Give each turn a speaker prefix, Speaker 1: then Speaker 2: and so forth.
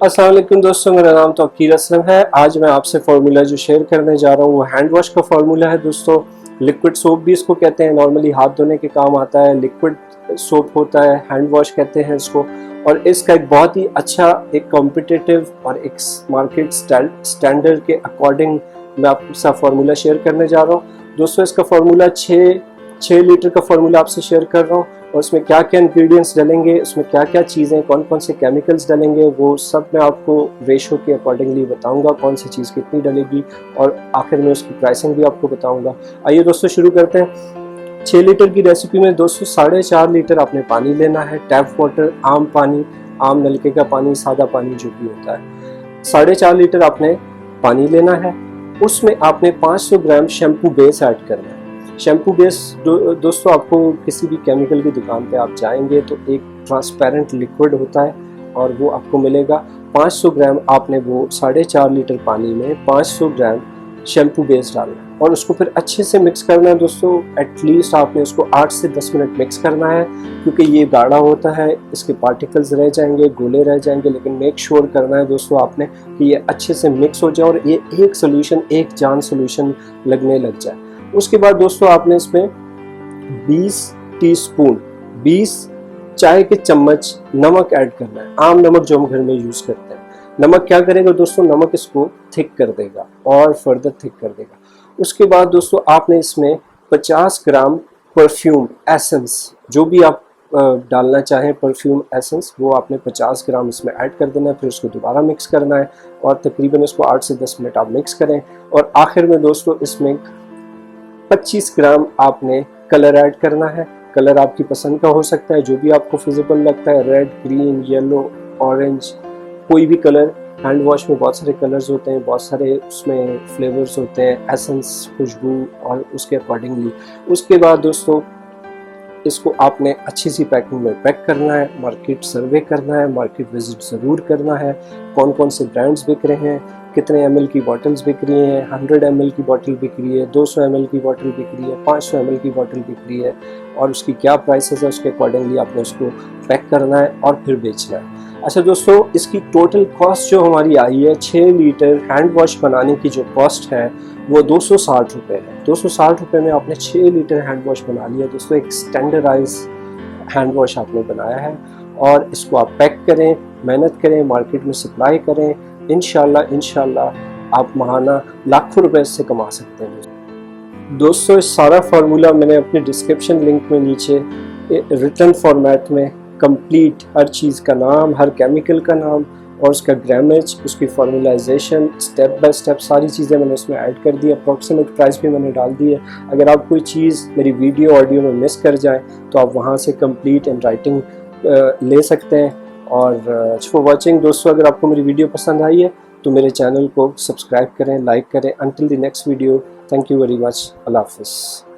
Speaker 1: अस्सलाम वालेकुम दोस्तों, मेरा नाम तो अकीर असलम है। आज मैं आपसे फार्मूला जो शेयर करने जा रहा हूँ वो हैंड वॉश का फार्मूला है दोस्तों। लिक्विड सोप भी इसको कहते हैं, नॉर्मली हाथ धोने के काम आता है। लिक्विड सोप होता है, हैंड वॉश कहते हैं इसको। और इसका एक बहुत ही अच्छा, एक कॉम्पिटिटिव और एक मार्केट स्टैंडर्ड के अकॉर्डिंग मैं आपके साथ फार्मूला शेयर करने जा रहा हूँ दोस्तों। इसका फार्मूला 6 लीटर का फार्मूला आपसे शेयर कर रहा हूँ, और उसमें क्या क्या इंग्रेडिएंट्स डलेंगे, उसमें क्या क्या चीज़ें, कौन कौन से केमिकल्स डलेंगे, वो सब मैं आपको रेशो के अकॉर्डिंगली बताऊंगा, कौन सी चीज़ कितनी डलेगी, और आखिर में उसकी प्राइसिंग भी आपको बताऊंगा। आइए दोस्तों शुरू करते हैं। 6 लीटर की रेसिपी में दोस्तों 4.5 लीटर आपने पानी लेना है। टैप वाटर, आम पानी, आम नलके का पानी, सादा पानी जो भी होता है। 4.5 लीटर आपने पानी लेना है। उसमें आपने 500 ग्राम शैम्पू बेस ऐड करना है। शैम्पू बेस दोस्तों आपको किसी भी केमिकल की दुकान पे आप जाएंगे तो एक ट्रांसपेरेंट लिक्विड होता है और वो आपको मिलेगा। 500 ग्राम आपने वो 4.5 लीटर पानी में 500 ग्राम शैम्पू बेस डालना है और उसको फिर अच्छे से मिक्स करना है दोस्तों। एटलीस्ट आपने उसको 8 से 10 मिनट मिक्स करना है, क्योंकि ये गाढ़ा होता है, इसके पार्टिकल्स रह जाएंगे, गोले रह जाएंगे, लेकिन मेक श्योर करना है दोस्तों आपने कि ये अच्छे से मिक्स हो जाए और ये एक सोल्यूशन, एक जान सोल्यूशन लगने लग जाए। उसके बाद दोस्तों आपने इसमें 20 टीस्पून, 20 चाय के चम्मच नमक ऐड करना है। आम नमक जो हम घर में यूज़ करते हैं। नमक क्या करेगा दोस्तों, नमक इसको थिक कर देगा और फर्दर थिक कर देगा। उसके बाद दोस्तों आपने इसमें 50 ग्राम परफ्यूम एसेंस, जो भी आप डालना चाहें परफ्यूम एसेंस, वो आपने 50 ग्राम इसमें ऐड कर देना है। फिर उसको दोबारा मिक्स करना है और तकरीबन इसको 8 से 10 मिनट आप मिक्स करें। और आखिर में दोस्तों इसमें 25 ग्राम आपने कलर ऐड करना है। कलर आपकी पसंद का हो सकता है, जो भी आपको फिजिबल लगता है, रेड, ग्रीन, येलो, ऑरेंज, कोई भी कलर। हैंड वॉश में बहुत सारे कलर्स होते हैं, बहुत सारे उसमें फ्लेवर्स होते हैं, एसेंस, खुशबू और उसके अकॉर्डिंगली। उसके बाद दोस्तों इसको आपने अच्छी सी पैकिंग में पैक करना है। मार्केट सर्वे करना है, मार्केट विजिट ज़रूर करना है। कौन कौन से ब्रांड्स बिक रहे हैं, कितने ml की बॉटल्स बिक रही हैं, 100 ml की बॉटल बिक रही है, 200 ml की बॉटल बिक रही है, 500 ml की बॉटल बिक रही है, और उसकी क्या प्राइसेस है, उसके अकॉर्डिंगली आपने उसको पैक करना है और फिर बेचना है। अच्छा दोस्तों, इसकी टोटल कॉस्ट जो हमारी आई है 6 लीटर हैंड वॉश बनाने की जो कॉस्ट है वो 260 रुपये है। 260 रुपये में आपने 6 लीटर हैंड वॉश बना लिया दोस्तों। एक स्टैंडर्डाइज हैंड वॉश आपने बनाया है, और इसको आप पैक करें, मेहनत करें, मार्केट में सप्लाई करें। इंशाल्लाह आप महाना लाखों रुपए इससे कमा सकते हैं दोस्तों। इस सारा फार्मूला मैंने अपने डिस्क्रिप्शन लिंक में नीचे रिटन फॉर्मेट में कंप्लीट हर चीज़ का नाम, हर केमिकल का नाम और उसका ग्रामेज, उसकी फार्मूलाइजेशन, स्टेप बाय स्टेप सारी चीज़ें मैंने उसमें ऐड कर दी। अप्रॉक्सीमेट प्राइस भी मैंने डाल दी है। अगर आप कोई चीज़ मेरी वीडियो ऑडियो में मिस कर जाए तो आप वहाँ से कंप्लीट इन राइटिंग ले सकते हैं। और फॉर वॉचिंग दोस्तों, अगर आपको मेरी वीडियो पसंद आई है तो मेरे चैनल को सब्सक्राइब करें, लाइक करें। Until the next video, thank you very much. अल्लाह हाफिज़।